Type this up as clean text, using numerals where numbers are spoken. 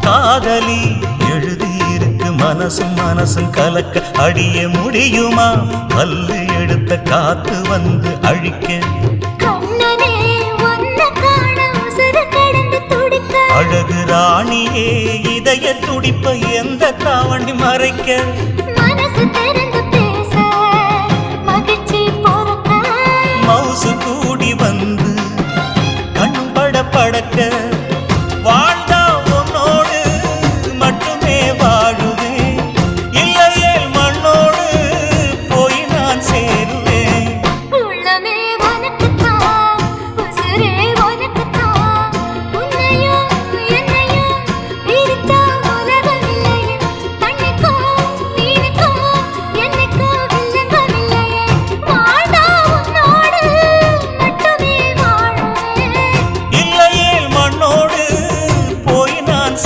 காதலி எழுதியிருக்கு மனசும் மனசும் கலக்க அடிய முடியுமா பல்லு எடுத்த காத்து வந்து அழிக்க அழகு ராணியே இதய துடிப்ப எந்த தாவணி மறைக்க